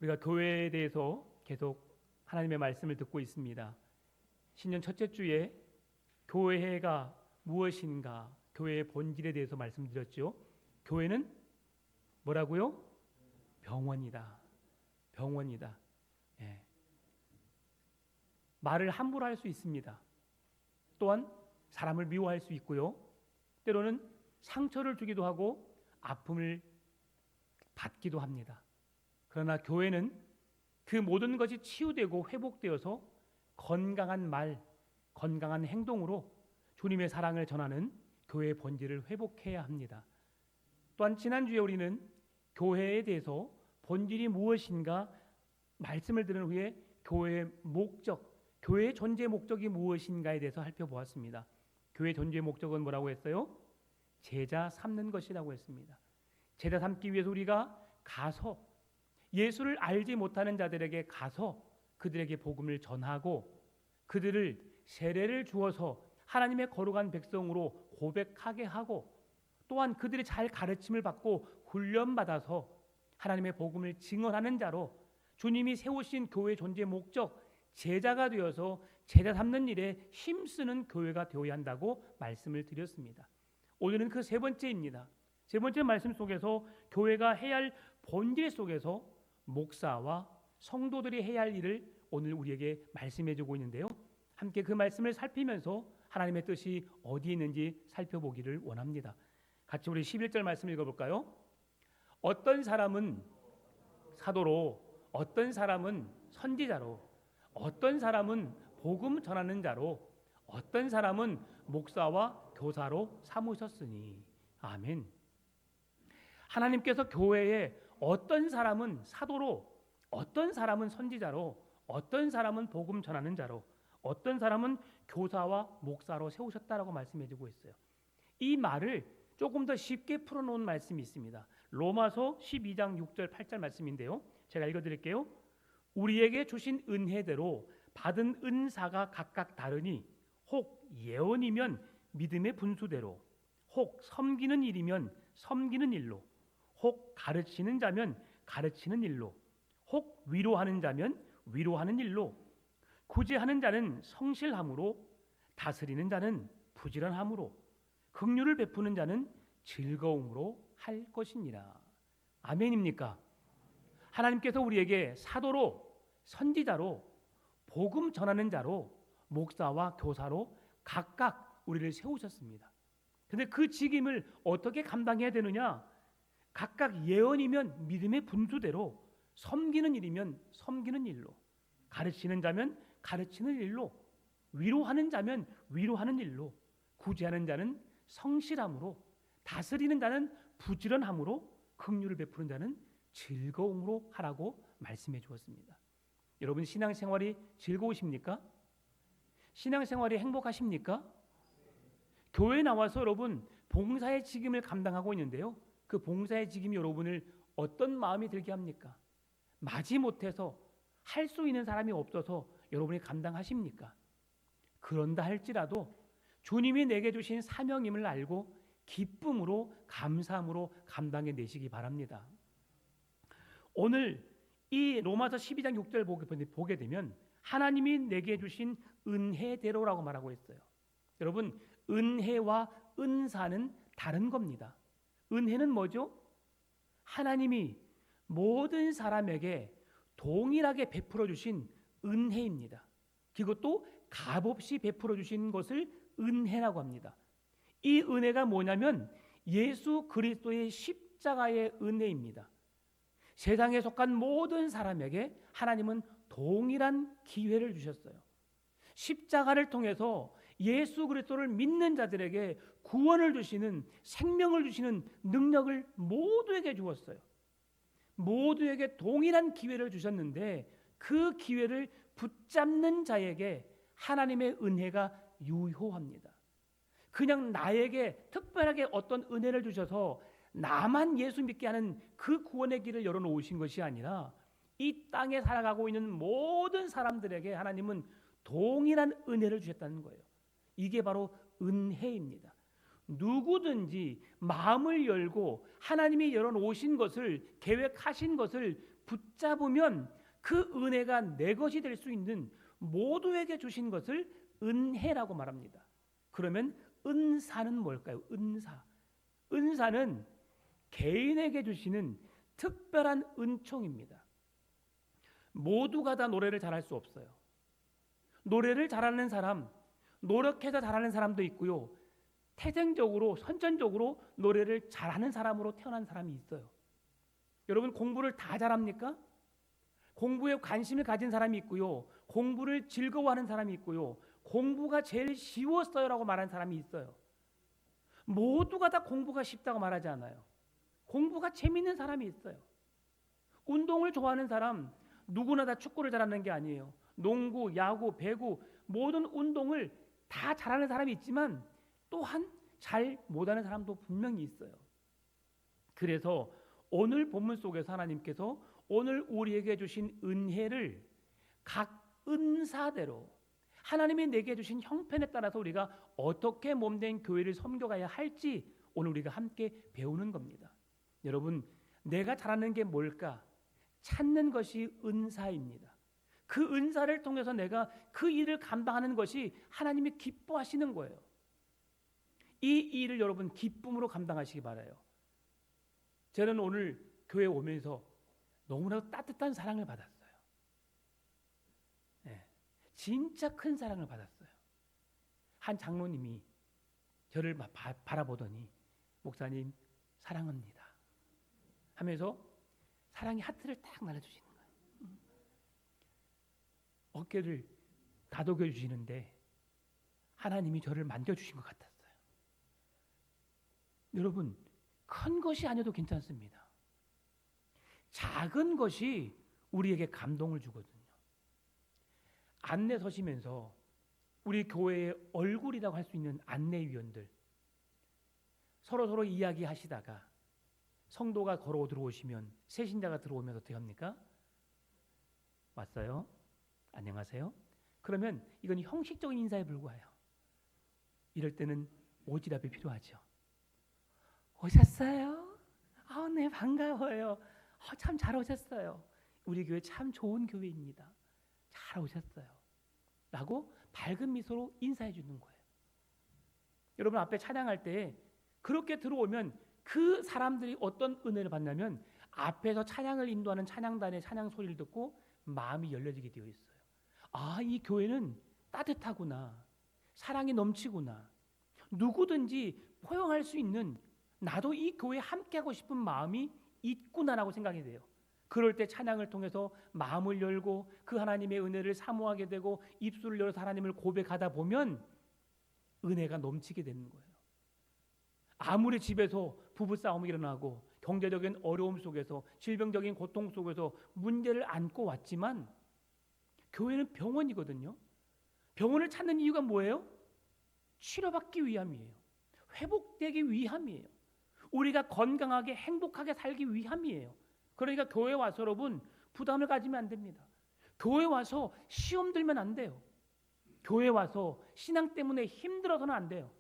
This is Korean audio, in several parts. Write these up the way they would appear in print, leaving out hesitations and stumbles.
우리가 교회에 대해서 계속 하나님의 말씀을 듣고 있습니다. 신년 첫째 주에 교회가 무엇인가, 교회의 본질에 대해서 말씀드렸죠. 교회는 뭐라고요? 병원이다. 병원이다. 예. 말을 함부로 할 수 있습니다. 또한 사람을 미워할 수 있고요. 때로는 상처를 주기도 하고 아픔을 받기도 합니다. 그러나 교회는 그 모든 것이 치유되고 회복되어서 건강한 말, 건강한 행동으로 주님의 사랑을 전하는 교회의 본질을 회복해야 합니다. 또한 지난주에 우리는 교회에 대해서 본질이 무엇인가 말씀을 들은 후에 교회의 목적, 교회의 존재 목적이 무엇인가에 대해서 살펴보았습니다. 교회의 존재 목적은 뭐라고 했어요? 제자 삼는 것이라고 했습니다. 제자 삼기 위해서 우리가 가서 예수를 알지 못하는 자들에게 가서 그들에게 복음을 전하고 그들을 세례를 주어서 하나님의 거룩한 백성으로 고백하게 하고 또한 그들이 잘 가르침을 받고 훈련받아서 하나님의 복음을 증언하는 자로 주님이 세우신 교회의 존재 목적 제자가 되어서 제자 삼는 일에 힘쓰는 교회가 되어야 한다고 말씀을 드렸습니다. 오늘은 그 세 번째입니다. 세 번째 말씀 속에서 교회가 해야 할 본질 속에서 목사와 성도들이 해야 할 일을 오늘 우리에게 말씀해 주고 있는데요. 함께 그 말씀을 살피면서 하나님의 뜻이 어디에 있는지 살펴보기를 원합니다. 같이 우리 11절 말씀 읽어볼까요? 어떤 사람은 사도로, 어떤 사람은 선지자로, 어떤 사람은 복음 전하는 자로, 어떤 사람은 목사와 교사로 삼으셨으니. 아멘. 하나님께서 교회에 어떤 사람은 사도로, 어떤 사람은 선지자로, 어떤 사람은 복음 전하는 자로, 어떤 사람은 교사와 목사로 세우셨다라고 말씀해주고 있어요. 이 말을 조금 더 쉽게 풀어놓은 말씀이 있습니다. 로마서 12장 6절 8절 말씀인데요. 제가 읽어드릴게요. 우리에게 주신 은혜대로 받은 은사가 각각 다르니 혹 예언이면 믿음의 분수대로, 혹 섬기는 일이면 섬기는 일로, 혹 가르치는 자면 가르치는 일로, 혹 위로하는 자면 위로하는 일로, 구제하는 자는 성실함으로, 다스리는 자는 부지런함으로, 긍휼을 베푸는 자는 즐거움으로 할 것이니라. 아멘입니까? 하나님께서 우리에게 사도로, 선지자로, 복음 전하는 자로, 목사와 교사로 각각 우리를 세우셨습니다. 그런데 그 직임을 어떻게 감당해야 되느냐? 각각 예언이면 믿음의 분수대로, 섬기는 일이면 섬기는 일로, 가르치는 자면 가르치는 일로, 위로하는 자면 위로하는 일로, 구제하는 자는 성실함으로, 다스리는 자는 부지런함으로, 긍휼을 베푸는 자는 즐거움으로 하라고 말씀해 주었습니다. 여러분 신앙생활이 즐거우십니까? 신앙생활이 행복하십니까? 교회에 나와서 여러분 봉사의 직임을 감당하고 있는데요. 그 봉사의 직임이 여러분을 어떤 마음이 들게 합니까? 마지못해서 할 수 있는 사람이 없어서 여러분이 감당하십니까? 그런다 할지라도 주님이 내게 주신 사명임을 알고 기쁨으로 감사함으로 감당해 내시기 바랍니다. 오늘 이 로마서 12장 6절 보게 되면 하나님이 내게 주신 은혜대로라고 말하고 있어요. 여러분 은혜와 은사는 다른 겁니다. 은혜는 뭐죠? 하나님이 모든 사람에게 동일하게 베풀어 주신 은혜입니다. 그것도 값없이 베풀어 주신 것을 은혜라고 합니다. 이 은혜가 뭐냐면 예수 그리스도의 십자가의 은혜입니다. 세상에 속한 모든 사람에게 하나님은 동일한 기회를 주셨어요. 십자가를 통해서 예수 그리스도를 믿는 자들에게 구원을 주시는, 생명을 주시는 능력을 모두에게 주었어요. 모두에게 동일한 기회를 주셨는데 그 기회를 붙잡는 자에게 하나님의 은혜가 유효합니다. 그냥 나에게 특별하게 어떤 은혜를 주셔서 나만 예수 믿게 하는 그 구원의 길을 열어놓으신 것이 아니라 이 땅에 살아가고 있는 모든 사람들에게 하나님은 동일한 은혜를 주셨다는 거예요. 이게 바로 은혜입니다. 누구든지 마음을 열고 하나님이 열어놓으신 것을, 계획하신 것을 붙잡으면 그 은혜가 내 것이 될 수 있는 모두에게 주신 것을 은혜라고 말합니다. 그러면 은사는 뭘까요? 은사는 개인에게 주시는 특별한 은총입니다. 모두가 다 노래를 잘할 수 없어요. 노래를 잘하는 사람, 노력해서 잘하는 사람도 있고요. 태생적으로, 선천적으로 노래를 잘하는 사람으로 태어난 사람이 있어요. 여러분 공부를 다 잘합니까? 공부에 관심을 가진 사람이 있고요. 공부를 즐거워하는 사람이 있고요. 공부가 제일 쉬웠어요라고 말하는 사람이 있어요. 모두가 다 공부가 쉽다고 말하지 않아요. 공부가 재밌는 사람이 있어요. 운동을 좋아하는 사람, 누구나 다 축구를 잘하는 게 아니에요. 농구, 야구, 배구 모든 운동을 다 잘하는 사람이 있지만 또한 잘 못하는 사람도 분명히 있어요. 그래서 오늘 본문 속에서 하나님께서 오늘 우리에게 주신 은혜를 각 은사대로 하나님이 내게 주신 형편에 따라서 우리가 어떻게 몸된 교회를 섬겨가야 할지 오늘 우리가 함께 배우는 겁니다. 여러분, 내가 잘하는 게 뭘까? 찾는 것이 은사입니다. 그 은사를 통해서 내가 그 일을 감당하는 것이 하나님이 기뻐하시는 거예요. 이 일을 여러분 기쁨으로 감당하시기 바라요. 저는 오늘 교회 오면서 너무나도 따뜻한 사랑을 받았어요. 네, 진짜 큰 사랑을 받았어요. 한 장로님이 저를 바라보더니 목사님 사랑합니다 하면서 사랑의 하트를 딱 날려주시는 거예요. 어깨를 다독여 주시는데 하나님이 저를 만져주신 것 같았어요. 여러분, 큰 것이 아니어도 괜찮습니다. 작은 것이 우리에게 감동을 주거든요. 안내 서시면서 우리 교회의 얼굴이라고 할 수 있는 안내위원들 서로 이야기하시다가 성도가 걸어 들어오시면 새신자가 들어오면 어떻게 합니까? 왔어요? 안녕하세요? 그러면 이건 형식적인 인사에 불과해요. 이럴 때는 오지랖이 필요하죠. 오셨어요? 네, 반가워요. 참 잘 오셨어요. 우리 교회 참 좋은 교회입니다. 잘 오셨어요. 라고 밝은 미소로 인사해 주는 거예요. 여러분 앞에 찬양할 때 그렇게 들어오면 그 사람들이 어떤 은혜를 받냐면 앞에서 찬양을 인도하는 찬양단의 찬양 소리를 듣고 마음이 열려지게 되어 있어요. 이 교회는 따뜻하구나. 사랑이 넘치구나. 누구든지 포용할 수 있는 나도 이 교회에 함께하고 싶은 마음이 있구나라고 생각이 돼요. 그럴 때 찬양을 통해서 마음을 열고 그 하나님의 은혜를 사모하게 되고 입술을 열어서 하나님을 고백하다 보면 은혜가 넘치게 되는 거예요. 아무리 집에서 부부싸움이 일어나고 경제적인 어려움 속에서 질병적인 고통 속에서 문제를 안고 왔지만 교회는 병원이거든요. 병원을 찾는 이유가 뭐예요? 치료받기 위함이에요. 회복되기 위함이에요. 우리가 건강하게 행복하게 살기 위함이에요. 그러니까 교회 와서 여러분 부담을 가지면 안 됩니다. 교회 와서 시험 들면 안 돼요. 교회 와서 신앙 때문에 힘들어서는 안 돼요.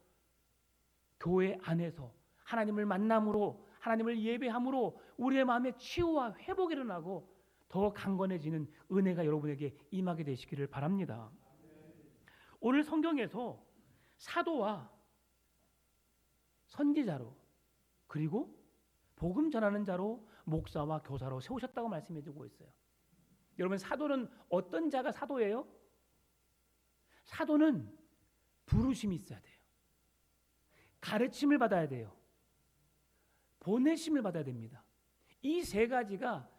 교회 안에서 하나님을 만남으로 하나님을 예배함으로 우리의 마음의 치유와 회복이 일어나고 더 강건해지는 은혜가 여러분에게 임하게 되시기를 바랍니다. 오늘 성경에서 사도와 선지자로 그리고 복음 전하는 자로 목사와 교사로 세우셨다고 말씀해 주고 있어요. 여러분 사도는 어떤 자가 사도예요? 사도는 부르심이 있어야 돼요. 가르침을 받아야 돼요. 보내심을 받아야 됩니다. 이 세 가지가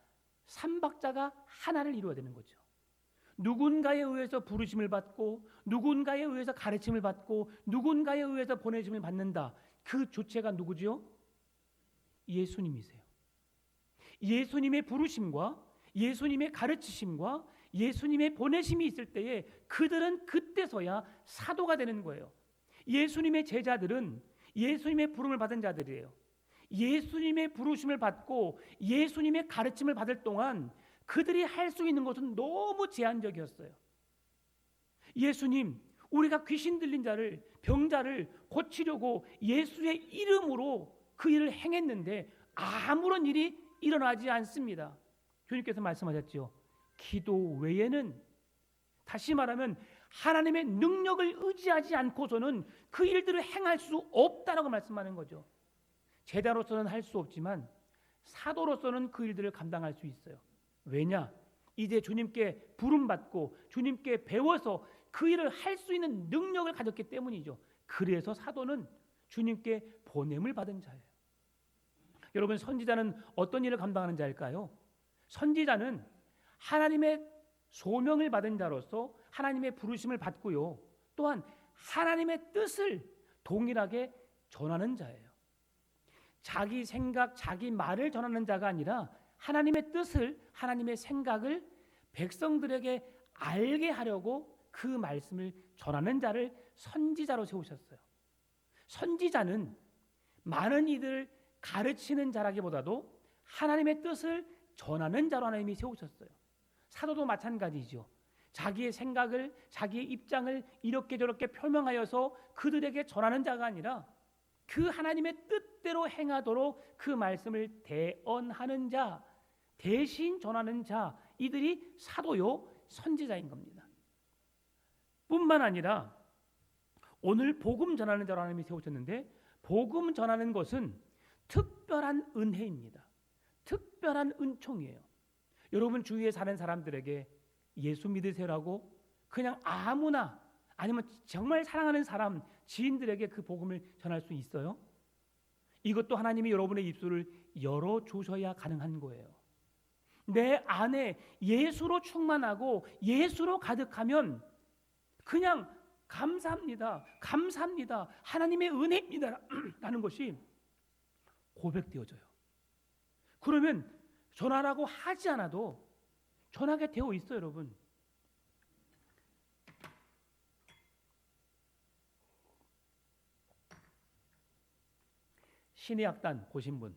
삼박자가 하나를 이루어야 되는 거죠. 누군가에 의해서 부르심을 받고 누군가에 의해서 가르침을 받고 누군가에 의해서 보내심을 받는다. 그 주체가 누구죠? 예수님이세요. 예수님의 부르심과 예수님의 가르치심과 예수님의 보내심이 있을 때에 그들은 그때서야 사도가 되는 거예요. 예수님의 제자들은 예수님의 부름을 받은 자들이에요. 예수님의 부르심을 받고 예수님의 가르침을 받을 동안 그들이 할 수 있는 것은 너무 제한적이었어요. 예수님, 우리가 귀신 들린 자를, 병자를 고치려고 예수의 이름으로 그 일을 행했는데 아무런 일이 일어나지 않습니다. 주님께서 말씀하셨지요. 기도 외에는, 다시 말하면 하나님의 능력을 의지하지 않고서는 그 일들을 행할 수 없다라고 말씀하는 거죠. 제자로서는 할 수 없지만 사도로서는 그 일들을 감당할 수 있어요. 왜냐? 이제 주님께 부름받고 주님께 배워서 그 일을 할 수 있는 능력을 가졌기 때문이죠. 그래서 사도는 주님께 보냄을 받은 자예요. 여러분, 선지자는 어떤 일을 감당하는 자일까요? 선지자는 하나님의 소명을 받은 자로서 하나님의 부르심을 받고요, 또한 하나님의 뜻을 동일하게 전하는 자예요. 자기 생각, 자기 말을 전하는 자가 아니라 하나님의 뜻을, 하나님의 생각을 백성들에게 알게 하려고 그 말씀을 전하는 자를 선지자로 세우셨어요. 선지자는 많은 이들을 가르치는 자라기보다도 하나님의 뜻을 전하는 자로 하나님이 세우셨어요. 사도도 마찬가지죠. 자기의 생각을, 자기의 입장을 이렇게 저렇게 표명하여서 그들에게 전하는 자가 아니라 그 하나님의 뜻대로 행하도록 그 말씀을 대언하는 자, 대신 전하는 자, 이들이 사도요 선지자인 겁니다. 뿐만 아니라 오늘 복음 전하는 자로 하나님이 세우셨는데, 복음 전하는 것은 특별한 은혜입니다. 특별한 은총이에요. 여러분 주위에 사는 사람들에게 예수 믿으세요라고 그냥 아무나, 아니면 정말 사랑하는 사람, 지인들에게 그 복음을 전할 수 있어요? 이것도 하나님이 여러분의 입술을 열어주셔야 가능한 거예요. 내 안에 예수로 충만하고 예수로 가득하면 그냥 감사합니다, 감사합니다, 하나님의 은혜입니다 라는 것이 고백되어져요. 그러면 전하라고 하지 않아도 전하게 되어 있어요. 여러분, 신의 약단 보신 분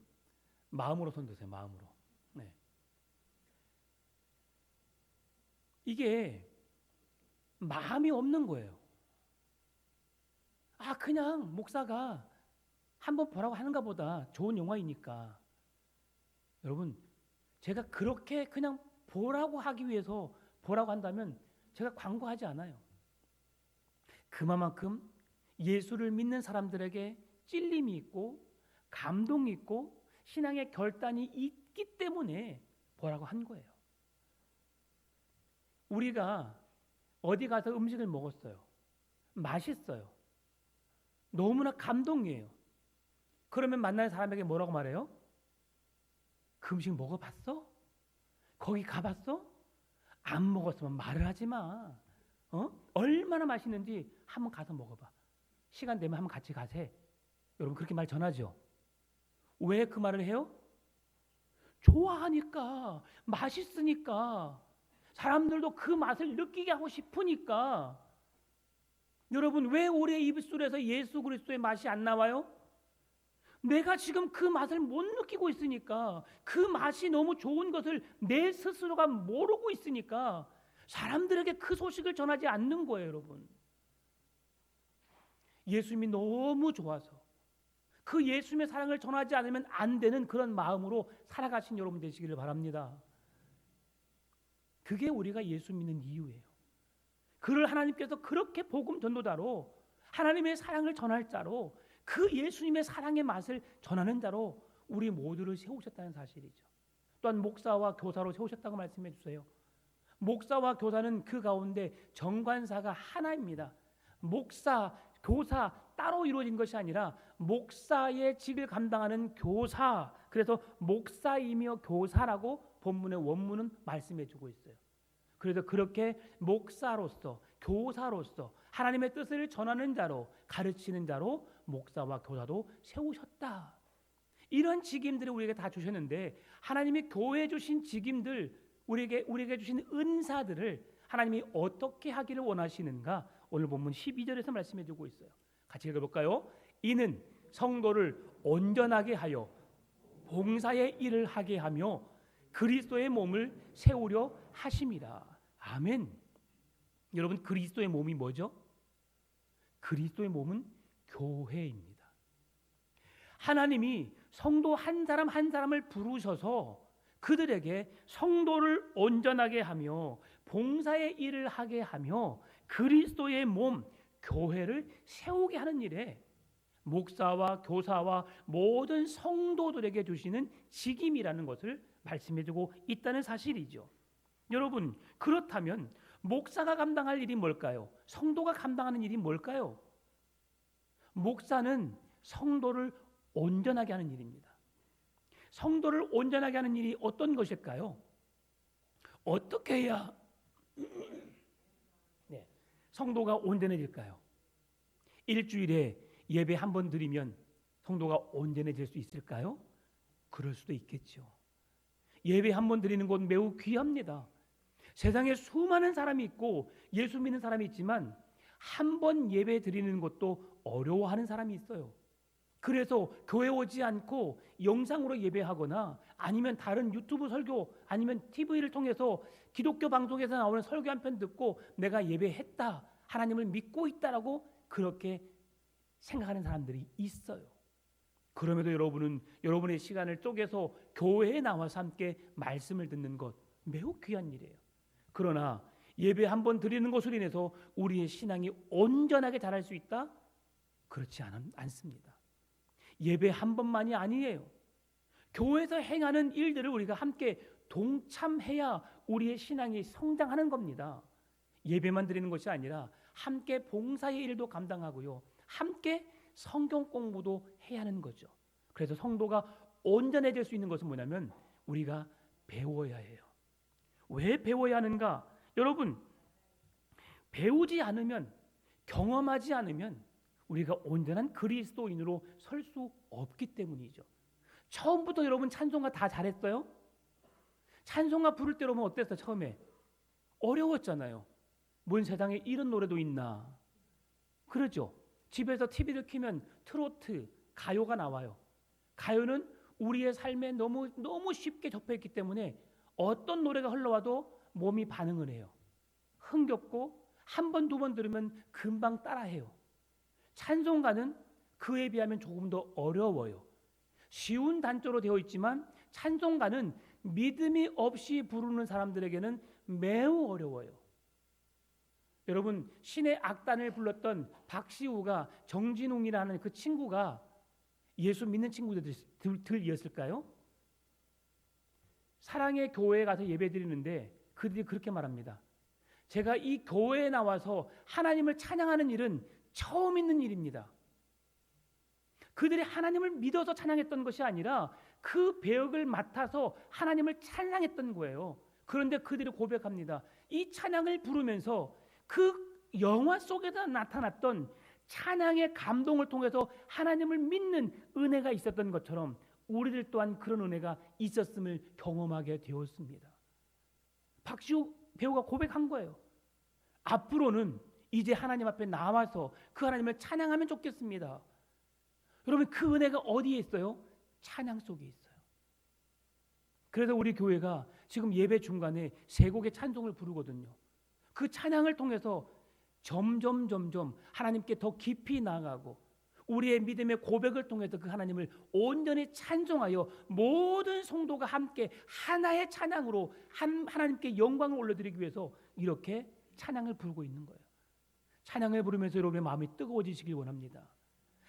마음으로 손 드세요. 마음으로. 네. 이게 마음이 없는 거예요. 그냥 목사가 한번 보라고 하는가 보다, 좋은 영화이니까. 여러분, 제가 그렇게 그냥 보라고 하기 위해서 보라고 한다면 제가 광고하지 않아요. 그만큼 예수를 믿는 사람들에게 찔림이 있고 감동이 있고 신앙의 결단이 있기 때문에 보라고 한 거예요. 우리가 어디 가서 음식을 먹었어요. 맛있어요. 너무나 감동이에요. 그러면 만나는 사람에게 뭐라고 말해요? 그 음식 먹어봤어? 거기 가봤어? 안 먹었으면 말을 하지 마. 얼마나 맛있는지 한번 가서 먹어봐. 시간 되면 한번 같이 가세. 여러분, 그렇게 말 전하죠. 왜 그 말을 해요? 좋아하니까, 맛있으니까, 사람들도 그 맛을 느끼게 하고 싶으니까. 여러분, 왜 우리의 입술에서 예수 그리스도의 맛이 안 나와요? 내가 지금 그 맛을 못 느끼고 있으니까, 그 맛이 너무 좋은 것을 내 스스로가 모르고 있으니까 사람들에게 그 소식을 전하지 않는 거예요. 여러분, 예수님이 너무 좋아서 그 예수님의 사랑을 전하지 않으면 안 되는 그런 마음으로 살아가신 여러분 되시기를 바랍니다. 그게 우리가 예수 믿는 이유예요. 그를 하나님께서 그렇게 복음 전도자로, 하나님의 사랑을 전할 자로, 그 예수님의 사랑의 맛을 전하는 자로 우리 모두를 세우셨다는 사실이죠. 또한 목사와 교사로 세우셨다고 말씀해 주세요. 목사와 교사는 그 가운데 정관사가 하나입니다. 목사, 교사 따로 이루어진 것이 아니라 목사의 직을 감당하는 교사, 그래서 목사이며 교사라고 본문의 원문은 말씀해 주고 있어요. 그래서 그렇게 목사로서, 교사로서 하나님의 뜻을 전하는 자로, 가르치는 자로 목사와 교사도 세우셨다. 이런 직임들을 우리에게 다 주셨는데, 하나님이 교회에 주신 직임들, 우리에게 주신 은사들을 하나님이 어떻게 하기를 원하시는가, 오늘 본문 12절에서 말씀해 주고 있어요. 같이 읽어볼까요? 이는 성도를 온전하게 하여 봉사의 일을 하게 하며 그리스도의 몸을 세우려 하심이라. 아멘. 여러분, 그리스도의 몸이 뭐죠? 그리스도의 몸은 교회입니다. 하나님이 성도 한 사람 한 사람을 부르셔서 그들에게 성도를 온전하게 하며 봉사의 일을 하게 하며 그리스도의 몸 교회를 세우게 하는 일에 목사와 교사와 모든 성도들에게 주시는 직임이라는 것을 말씀해주고 있다는 사실이죠. 여러분, 그렇다면 목사가 감당할 일이 뭘까요? 성도가 감당하는 일이 뭘까요? 목사는 성도를 온전하게 하는 일입니다. 성도를 온전하게 하는 일이 어떤 것일까요? 어떻게 해야 성도가 온전해질까요? 일주일에 예배 한 번 드리면 성도가 온전해질 수 있을까요? 그럴 수도 있겠죠. 예배 한 번 드리는 건 매우 귀합니다. 세상에 수많은 사람이 있고 예수 믿는 사람이 있지만 한 번 예배 드리는 것도 어려워하는 사람이 있어요. 그래서 교회 오지 않고 영상으로 예배하거나 아니면 다른 유튜브 설교 아니면 TV를 통해서 기독교 방송에서 나오는 설교 한 편 듣고 내가 예배했다, 하나님을 믿고 있다라고 그렇게 생각하는 사람들이 있어요. 그럼에도 여러분은 여러분의 시간을 쪼개서 교회에 나와서 함께 말씀을 듣는 것 매우 귀한 일이에요. 그러나 예배 한 번 드리는 것으로 인해서 우리의 신앙이 온전하게 자랄 수 있다? 그렇지 않습니다. 예배 한 번만이 아니에요. 교회에서 행하는 일들을 우리가 함께 동참해야 우리의 신앙이 성장하는 겁니다. 예배만 드리는 것이 아니라 함께 봉사의 일도 감당하고요, 함께 성경 공부도 해야 하는 거죠. 그래서 성도가 온전해질 수 있는 것은 뭐냐면 우리가 배워야 해요. 왜 배워야 하는가? 여러분, 배우지 않으면, 경험하지 않으면 우리가 온전한 그리스도인으로 설 수 없기 때문이죠. 처음부터 여러분 찬송가 다 잘했어요? 찬송가 부를 때 여러분 어땠어요? 처음에 어려웠잖아요. 뭔 세상에 이런 노래도 있나? 그러죠. 집에서 TV를 켜면 트로트, 가요가 나와요. 가요는 우리의 삶에 너무 쉽게 접해있기 때문에 어떤 노래가 흘러와도 몸이 반응을 해요. 흥겹고 한 번, 두 번 들으면 금방 따라해요. 찬송가는 그에 비하면 조금 더 어려워요. 쉬운 단조로 되어 있지만 찬송가는 믿음이 없이 부르는 사람들에게는 매우 어려워요. 여러분, 신의 악단을 불렀던 박시우가, 정진웅이라는 그 친구가 예수 믿는 친구들이었을까요? 사랑의 교회에 가서 예배 드리는데 그들이 그렇게 말합니다. 제가 이 교회에 나와서 하나님을 찬양하는 일은 처음 있는 일입니다. 그들이 하나님을 믿어서 찬양했던 것이 아니라 그 배역을 맡아서 하나님을 찬양했던 거예요. 그런데 그들이 고백합니다. 이 찬양을 부르면서 그 영화 속에서 나타났던 찬양의 감동을 통해서 하나님을 믿는 은혜가 있었던 것처럼 우리들 또한 그런 은혜가 있었음을 경험하게 되었습니다. 박시우 배우가 고백한 거예요. 앞으로는 이제 하나님 앞에 나와서 그 하나님을 찬양하면 좋겠습니다. 여러분, 그 은혜가 어디에 있어요? 찬양 속에 있어요. 그래서 우리 교회가 지금 예배 중간에 세 곡의 찬송을 부르거든요. 그 찬양을 통해서 점점 하나님께 더 깊이 나아가고 우리의 믿음의 고백을 통해서 그 하나님을 온전히 찬송하여 모든 성도가 함께 하나의 찬양으로 하나님께 영광을 올려드리기 위해서 이렇게 찬양을 부르고 있는 거예요. 찬양을 부르면서 여러분의 마음이 뜨거워지시길 원합니다.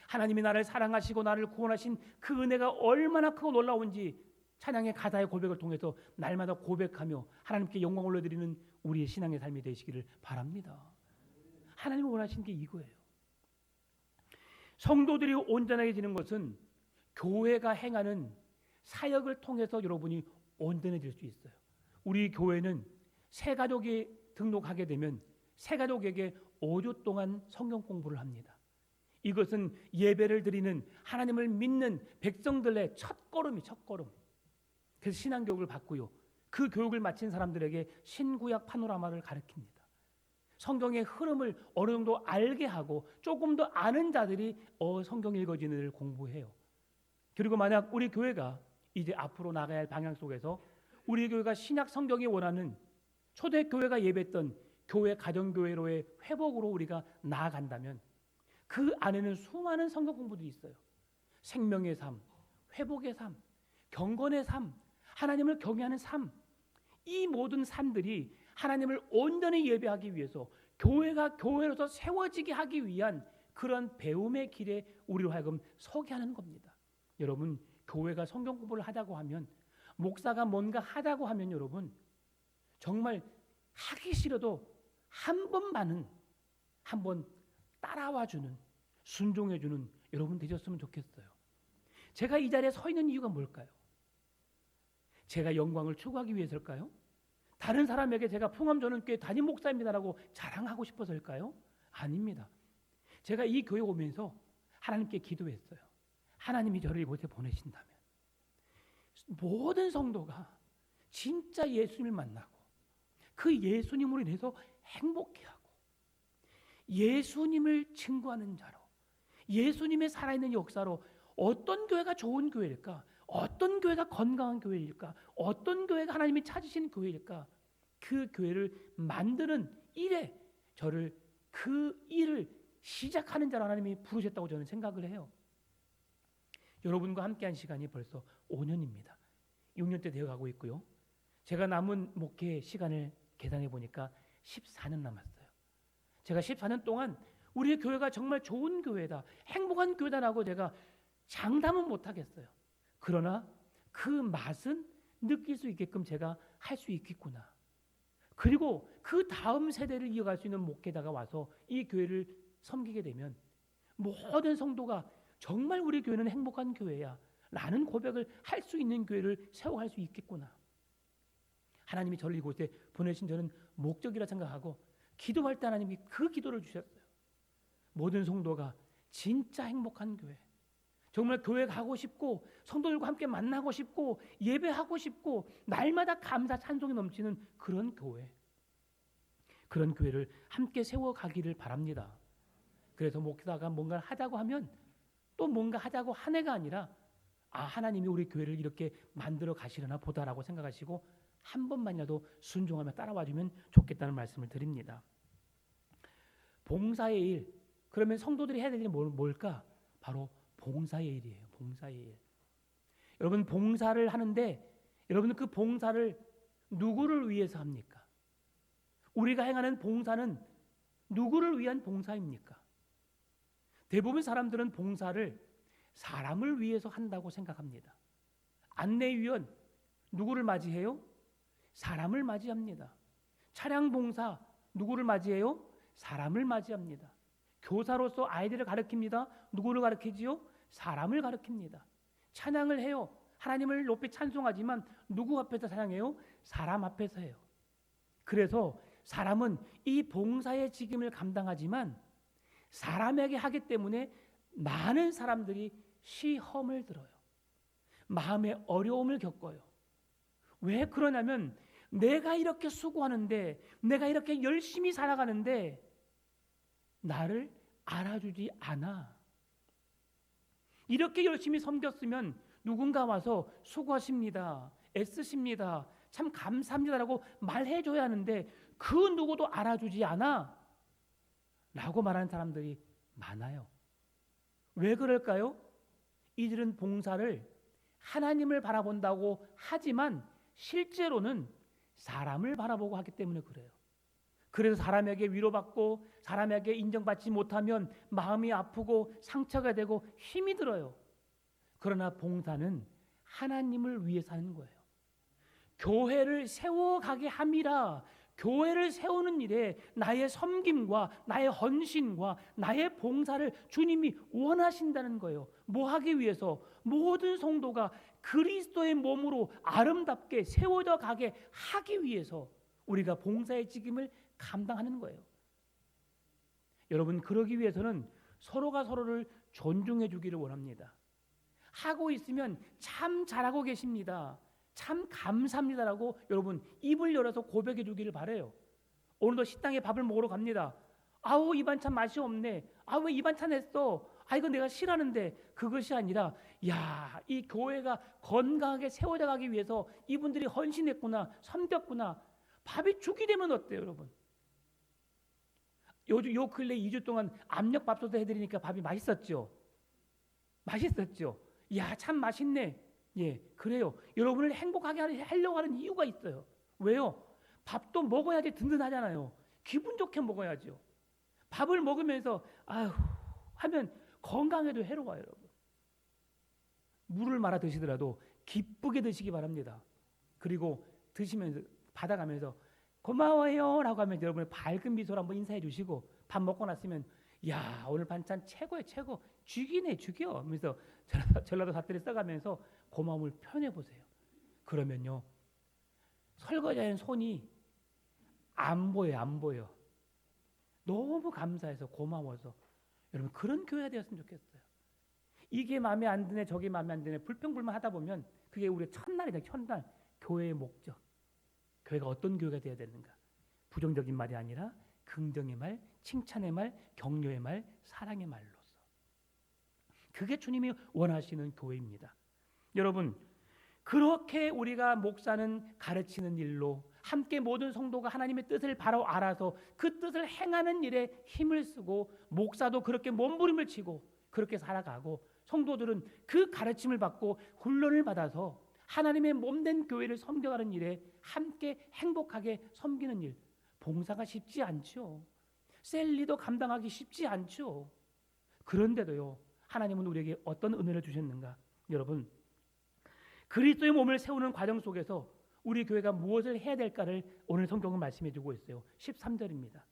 하나님이 나를 사랑하시고 나를 구원하신 그 은혜가 얼마나 크고 놀라운지 찬양의 가사의 고백을 통해서 날마다 고백하며 하나님께 영광을 올려드리는 우리의 신앙의 삶이 되시기를 바랍니다. 하나님이 원하시는 게 이거예요. 성도들이 온전해지는 것은 교회가 행하는 사역을 통해서 여러분이 온전해질 수 있어요. 우리 교회는 새 가족이 등록하게 되면 새 가족에게 5주 동안 성경 공부를 합니다. 이것은 예배를 드리는 하나님을 믿는 백성들의 첫걸음이 첫걸음. 그래서 신앙교육을 받고요. 그 교육을 마친 사람들에게 신구약 파노라마를 가르칩니다. 성경의 흐름을 어느 정도 알게 하고 조금 더 아는 자들이 성경 읽어지는 을 공부해요. 그리고 만약 우리 교회가 이제 앞으로 나가야 할 방향 속에서 우리 교회가 신약 성경이 원하는 초대교회가 예배했던 교회 가정교회로의 회복으로 우리가 나아간다면 그 안에는 수많은 성경 공부들이 있어요. 생명의 삶, 회복의 삶, 경건의 삶, 하나님을 경외하는 삶, 이 모든 삶들이 하나님을 온전히 예배하기 위해서 교회가 교회로서 세워지게 하기 위한 그런 배움의 길에 우리로 하여금 서게 하는 겁니다. 여러분, 교회가 성경 공부를 하자고 하면, 목사가 뭔가 하자고 하면 여러분 정말 하기 싫어도 한 번만은 한번 따라와주는, 순종해주는 여러분 되셨으면 좋겠어요. 제가 이 자리에 서 있는 이유가 뭘까요? 제가 영광을 추구하기 위해서일까요? 다른 사람에게 제가 풍암전원교회 담임 목사입니다라고 자랑하고 싶어서일까요? 아닙니다. 제가 이 교회 오면서 하나님께 기도했어요. 하나님이 저를 이곳에 보내신다면 모든 성도가 진짜 예수님을 만나고 그 예수님으로 인해서 행복해하고 예수님을 증거하는 자로, 예수님의 살아있는 역사로 어떤 교회가 좋은 교회일까? 어떤 교회가 건강한 교회일까? 어떤 교회가 하나님이 찾으신 교회일까? 그 교회를 만드는 일에 저를, 그 일을 시작하는 자로 하나님이 부르셨다고 저는 생각을 해요. 여러분과 함께한 시간이 벌써 5년입니다. 6년째 되어가고 있고요. 제가 남은 목회 시간을 계산해 보니까 14년 남았어요. 제가 14년 동안 우리의 교회가 정말 좋은 교회다, 행복한 교회다라고 제가 장담은 못하겠어요. 그러나 그 맛은 느낄 수 있게끔 제가 할 수 있겠구나. 그리고 그 다음 세대를 이어갈 수 있는 목회자가 와서 이 교회를 섬기게 되면 모든 성도가 정말 우리 교회는 행복한 교회야 라는 고백을 할 수 있는 교회를 세워갈 수 있겠구나. 하나님이 저를 이곳에 보내신 저는 목적이라 생각하고 기도할 때 하나님이 그 기도를 주셨어요. 모든 성도가 진짜 행복한 교회, 정말 교회 가고 싶고 성도들과 함께 만나고 싶고 예배하고 싶고 날마다 감사 찬송이 넘치는 그런 교회, 그런 교회를 함께 세워가기를 바랍니다. 그래서 목사가 뭔가를 하자고 하면 또 뭔가 하자고 한 해가 아니라 하나님이 우리 교회를 이렇게 만들어 가시려나 보다라고 생각하시고 한 번만이라도 순종하며 따라와주면 좋겠다는 말씀을 드립니다. 봉사의 일, 그러면 성도들이 해야 될 일이 뭘까? 바로 봉사의 일이에요. 봉사의 일. 여러분, 봉사를 하는데 여러분 그 봉사를 누구를 위해서 합니까? 우리가 행하는 봉사는 누구를 위한 봉사입니까? 대부분 사람들은 봉사를 사람을 위해서 한다고 생각합니다. 안내위원 누구를 맞이해요? 사람을 맞이합니다. 차량 봉사 누구를 맞이해요? 사람을 맞이합니다. 교사로서 아이들을 가르칩니다. 누구를 가르치지요? 사람을 가르칩니다. 찬양을 해요. 하나님을 높이 찬송하지만 누구 앞에서 찬양해요? 사람 앞에서 해요. 그래서 사람은 이 봉사의 직임을 감당하지만 사람에게 하기 때문에 많은 사람들이 시험을 들어요. 마음의 어려움을 겪어요. 왜 그러냐면 내가 이렇게 수고하는데, 내가 이렇게 열심히 살아가는데 나를 알아주지 않아. 이렇게 열심히 섬겼으면 누군가 와서 수고하십니다, 애쓰십니다, 참 감사합니다라고 말해줘야 하는데 그 누구도 알아주지 않아 라고 말하는 사람들이 많아요. 왜 그럴까요? 이들은 봉사를 하나님을 바라본다고 하지만 실제로는 사람을 바라보고 하기 때문에 그래요. 그래서 사람에게 위로받고 사람에게 인정받지 못하면 마음이 아프고 상처가 되고 힘이 들어요. 그러나 봉사는 하나님을 위해서 하는 거예요. 교회를 세워가게 함이라, 교회를 세우는 일에 나의 섬김과 나의 헌신과 나의 봉사를 주님이 원하신다는 거예요. 뭐 하기 위해서? 모든 성도가 그리스도의 몸으로 아름답게 세워져 가게 하기 위해서 우리가 봉사의 책임을 감당하는 거예요. 여러분, 그러기 위해서는 서로가 서로를 존중해 주기를 원합니다. 하고 있으면 참 잘하고 계십니다, 참 감사합니다라고 여러분 입을 열어서 고백해 주기를 바라요. 오늘도 식당에 밥을 먹으러 갑니다. 아우, 이 반찬 맛이 없네. 아, 왜 이 반찬 했어? 이거 내가 싫어하는데. 그것이 아니라 야, 이 교회가 건강하게 세워져 가기 위해서 이분들이 헌신했구나, 섬겼구나. 밥이 죽이 되면 어때요, 여러분? 요 근래 2주 동안 압력밥솥 해드리니까 밥이 맛있었죠? 맛있었죠? 야, 참 맛있네. 예, 그래요. 여러분을 행복하게 하려고 하는 이유가 있어요. 왜요? 밥도 먹어야지 든든하잖아요. 기분 좋게 먹어야죠. 밥을 먹으면서 아휴 하면 건강에도 해로워요, 여러분. 물을 말아 드시더라도 기쁘게 드시기 바랍니다. 그리고 드시면서 받아가면서 고마워요 라고 하면 여러분의 밝은 미소로 한번 인사해 주시고, 밥 먹고 났으면 야 오늘 반찬 최고야 최고, 죽이네 죽여 하면서 전라도 사투리 써가면서 고마움을 표현해 보세요. 그러면요 설거지하는 손이 안 보여요. 안 보여. 너무 감사해서 고마워서. 여러분 그런 교회가 되었으면 좋겠어요. 이게 마음에 안 드네 저게 마음에 안 드네 불평불만 하다 보면 그게 우리의 첫날이다. 첫날 교회의 목적. 교회가 어떤 교회가 되어야 되는가. 부정적인 말이 아니라 긍정의 말, 칭찬의 말, 격려의 말, 사랑의 말로서. 그게 주님이 원하시는 교회입니다. 여러분 그렇게 우리가 목사는 가르치는 일로 함께 모든 성도가 하나님의 뜻을 바로 알아서 그 뜻을 행하는 일에 힘을 쓰고, 목사도 그렇게 몸부림을 치고 그렇게 살아가고, 성도들은 그 가르침을 받고 훈련을 받아서 하나님의 몸된 교회를 섬겨가는 일에 함께 행복하게 섬기는 일, 봉사가 쉽지 않죠. 셀리도 감당하기 쉽지 않죠. 그런데도요 하나님은 우리에게 어떤 은혜를 주셨는가. 여러분 그리스도의 몸을 세우는 과정 속에서 우리 교회가 무엇을 해야 될까를 오늘 성경은 말씀해 주고 있어요. 13절입니다.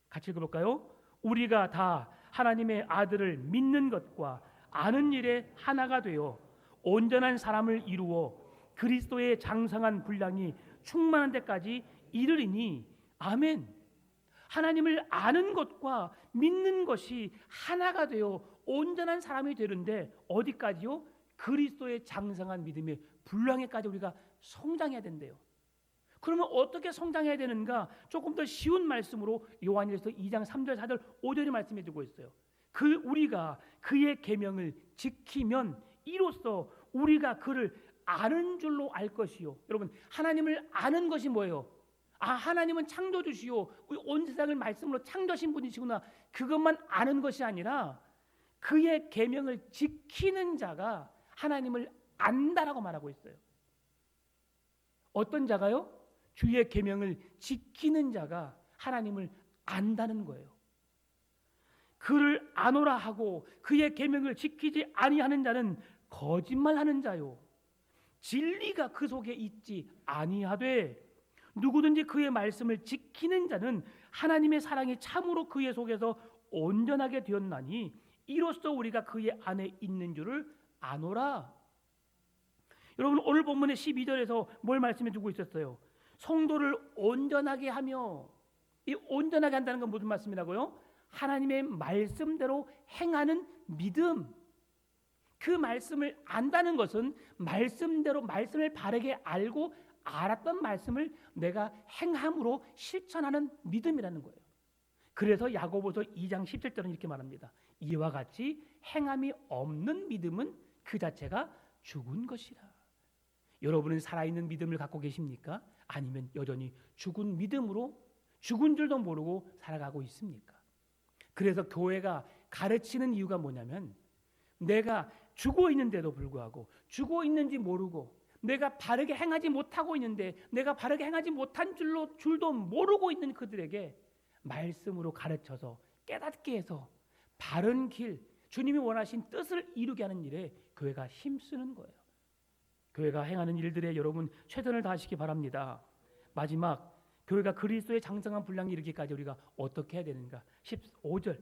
같이 읽어볼까요? 우리가 다 하나님의 아들을 믿는 것과 아는 일에 하나가 되어 온전한 사람을 이루어 그리스도의 장성한 분량이 충만한 데까지 이르리니. 아멘. 하나님을 아는 것과 믿는 것이 하나가 되어 온전한 사람이 되는데 어디까지요? 그리스도의 장성한 믿음의 분량에까지 우리가 성장해야 된대요. 그러면 어떻게 성장해야 되는가? 조금 더 쉬운 말씀으로 요한일서 2장 3절 4절 5절이 말씀해 주고 있어요. 우리가 그의 계명을 지키면 이로써 우리가 그를 아는 줄로 알 것이요. 여러분 하나님을 아는 것이 뭐예요? 아 하나님은 창조주시요 온 세상을 말씀으로 창조하신 분이시구나. 그것만 아는 것이 아니라 그의 계명을 지키는 자가 하나님을 안다라고 말하고 있어요. 어떤 자가요? 주의 계명을 지키는 자가 하나님을 안다는 거예요. 그를 아노라 하고 그의 계명을 지키지 아니하는 자는 거짓말하는 자요, 진리가 그 속에 있지 아니하되 누구든지 그의 말씀을 지키는 자는 하나님의 사랑이 참으로 그의 속에서 온전하게 되었나니 이로써 우리가 그의 안에 있는 줄을 아노라. 여러분 오늘 본문의 12절에서 뭘 말씀해 주고 있었어요? 성도를 온전하게 하며, 이 온전하게 한다는 건 무슨 말씀이라고요? 하나님의 말씀대로 행하는 믿음. 그 말씀을 안다는 것은 말씀대로 말씀을 바르게 알고 알았던 말씀을 내가 행함으로 실천하는 믿음이라는 거예요. 그래서 야고보서 2장 17절은 이렇게 말합니다. 이와 같이 행함이 없는 믿음은 그 자체가 죽은 것이라. 여러분은 살아있는 믿음을 갖고 계십니까? 아니면 여전히 죽은 믿음으로 죽은 줄도 모르고 살아가고 있습니까? 그래서 교회가 가르치는 이유가 뭐냐면 내가 죽어 있는데도 불구하고 죽어 있는지 모르고 내가 바르게 행하지 못하고 있는데 내가 바르게 행하지 못한 줄도 모르고 있는 그들에게 말씀으로 가르쳐서 깨닫게 해서 바른 길, 주님이 원하신 뜻을 이루게 하는 일에 교회가 힘쓰는 거예요. 교회가 행하는 일들에 여러분 최선을 다하시기 바랍니다. 마지막, 교회가 그리스도의 장성한 분량이 이르기까지 우리가 어떻게 해야 되는가? 15절,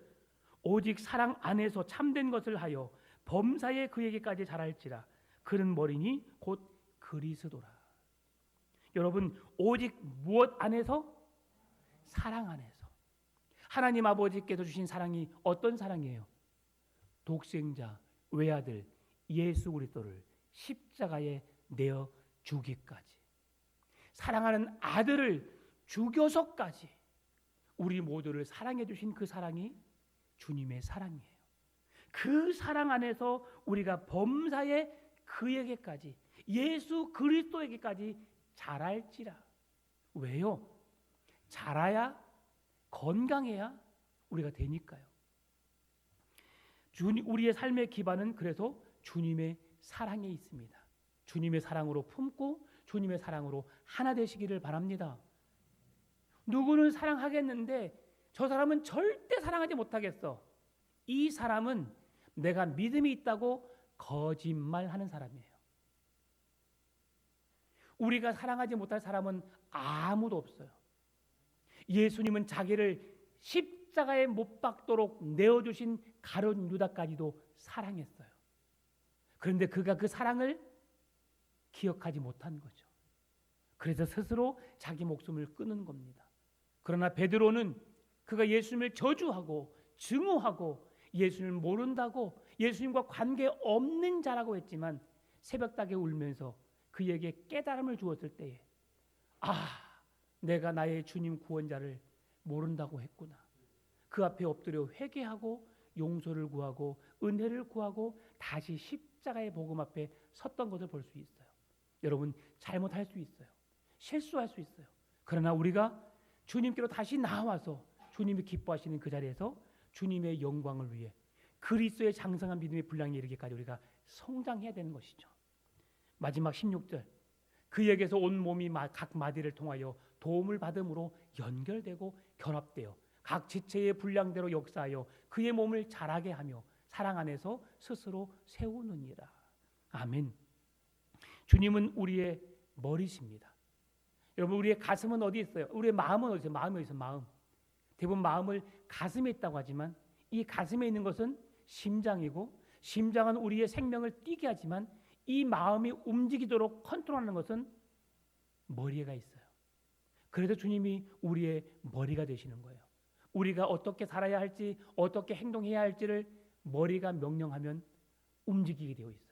오직 사랑 안에서 참된 것을 하여 범사에 그에게까지 자랄지라. 그는 머리니 곧 그리스도라. 여러분 오직 무엇 안에서? 사랑 안에서. 하나님 아버지께서 주신 사랑이 어떤 사랑이에요? 독생자 외아들 예수 그리스도를 십자가에 내어 주기까지, 사랑하는 아들을 죽여서까지 우리 모두를 사랑해 주신 그 사랑이 주님의 사랑이에요. 그 사랑 안에서 우리가 범사에 그에게까지, 예수 그리스도에게까지 자랄지라. 왜요? 자라야, 건강해야 우리가 되니까요. 우리의 삶의 기반은 그래서 주님의 사랑에 있습니다. 주님의 사랑으로 품고 주님의 사랑으로 하나 되시기를 바랍니다. 누구는 사랑하겠는데 저 사람은 절대 사랑하지 못하겠어. 이 사람은 내가 믿음이 있다고 거짓말하는 사람이에요. 우리가 사랑하지 못할 사람은 아무도 없어요. 예수님은 자기를 십자가에 못 박도록 내어주신 가룟 유다까지도 사랑했어요. 그런데 그가 그 사랑을 기억하지 못한 거죠. 그래서 스스로 자기 목숨을 끊은 겁니다. 그러나 베드로는 그가 예수님을 저주하고 증오하고 예수님을 모른다고 예수님과 관계없는 자라고 했지만 새벽닭에 울면서 그에게 깨달음을 주었을 때에 내가 나의 주님 구원자를 모른다고 했구나. 그 앞에 엎드려 회개하고 용서를 구하고 은혜를 구하고 다시 십자가의 복음 앞에 섰던 것을 볼 수 있어요. 여러분, 잘못할 수 있어요. 실수할 수 있어요. 그러나 우리가 주님께로 다시 나와서 주님이 기뻐하시는 그 자리에서 주님의 영광을 위해 그리스도의 장성한 믿음의 분량에 이르기까지 우리가 성장해야 되는 것이죠. 마지막 16절, 그에게서 온 몸이 각 마디를 통하여 도움을 받음으로 연결되고 결합되어 각 지체의 분량대로 역사하여 그의 몸을 자라게 하며 사랑 안에서 스스로 세우느니라. 아멘. 주님은 우리의 머리십니다. 여러분, 우리의 가슴은 어디 있어요? 우리의 마음은 어디 있어요? 마음이 어디 있어요? 마음. 대부분 마음을 가슴에 있다고 하지만 이 가슴에 있는 것은 심장이고 심장은 우리의 생명을 뛰게 하지만 이 마음이 움직이도록 컨트롤하는 것은 머리가 있어요. 그래서 주님이 우리의 머리가 되시는 거예요. 우리가 어떻게 살아야 할지 어떻게 행동해야 할지를 머리가 명령하면 움직이게 되어 있어요.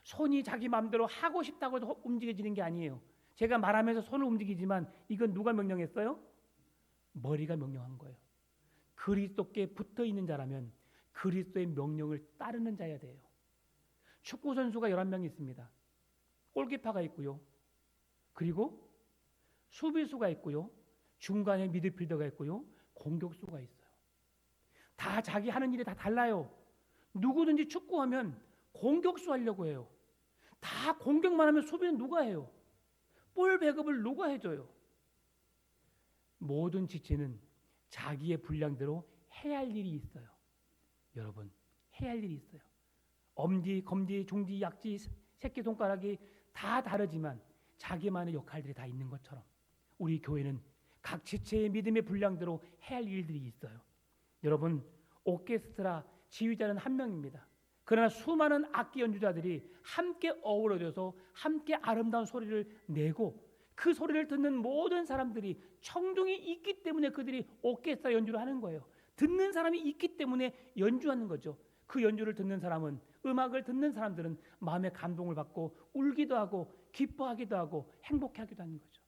손이 자기 마음대로 하고 싶다고 해서 움직여지는 게 아니에요. 제가 말하면서 손을 움직이지만 이건 누가 명령했어요? 머리가 명령한 거예요. 그리스도께 붙어 있는 자라면 그리스도의 명령을 따르는 자여야 돼요. 축구 선수가 11명이 있습니다. 골키퍼가 있고요. 그리고 수비수가 있고요. 중간에 미드필더가 있고요. 공격수가 있어요. 다 자기 하는 일이 다 달라요. 누구든지 축구하면 공격수 하려고 해요. 다 공격만 하면 수비는 누가 해요? 볼 배급을 누가 해줘요? 모든 지체는 자기의 분량대로 해야 할 일이 있어요. 여러분, 해야 할 일이 있어요. 엄지, 검지, 중지, 약지, 새끼손가락이 다 다르지만 자기만의 역할들이 다 있는 것처럼 우리 교회는 각 지체의 믿음의 분량대로 해야 할 일들이 있어요. 여러분, 오케스트라 지휘자는 한 명입니다. 그러나 수많은 악기 연주자들이 함께 어우러져서 함께 아름다운 소리를 내고 그 소리를 듣는 모든 사람들이 청중이 있기 때문에 그들이 오케스트라 연주를 하는 거예요. 듣는 사람이 있기 때문에 연주하는 거죠. 그 연주를 듣는 사람은, 음악을 듣는 사람들은 마음의 감동을 받고 울기도 하고 기뻐하기도 하고 행복하기도 하는 거죠.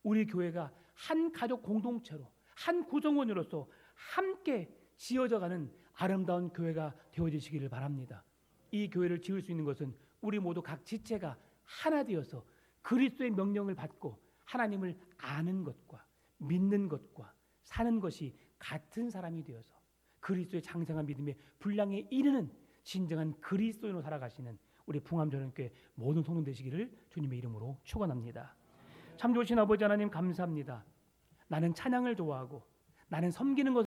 우리 교회가 한 가족 공동체로 한 구성원으로서 함께 지어져가는 아름다운 교회가 되어지시기를 바랍니다. 이 교회를 지을 수 있는 것은 우리 모두 각 지체가 하나 되어서 그리스도의 명령을 받고 하나님을 아는 것과 믿는 것과 사는 것이 같은 사람이 되어서 그리스도의 장성한 믿음의 분량에 이르는 진정한 그리스도인으로 살아가시는 우리 풍암전원교회 모든 성도 되시기를 주님의 이름으로 축원합니다. 참 좋으신 아버지 하나님, 감사합니다. 나는 찬양을 좋아하고 나는 섬기는 것을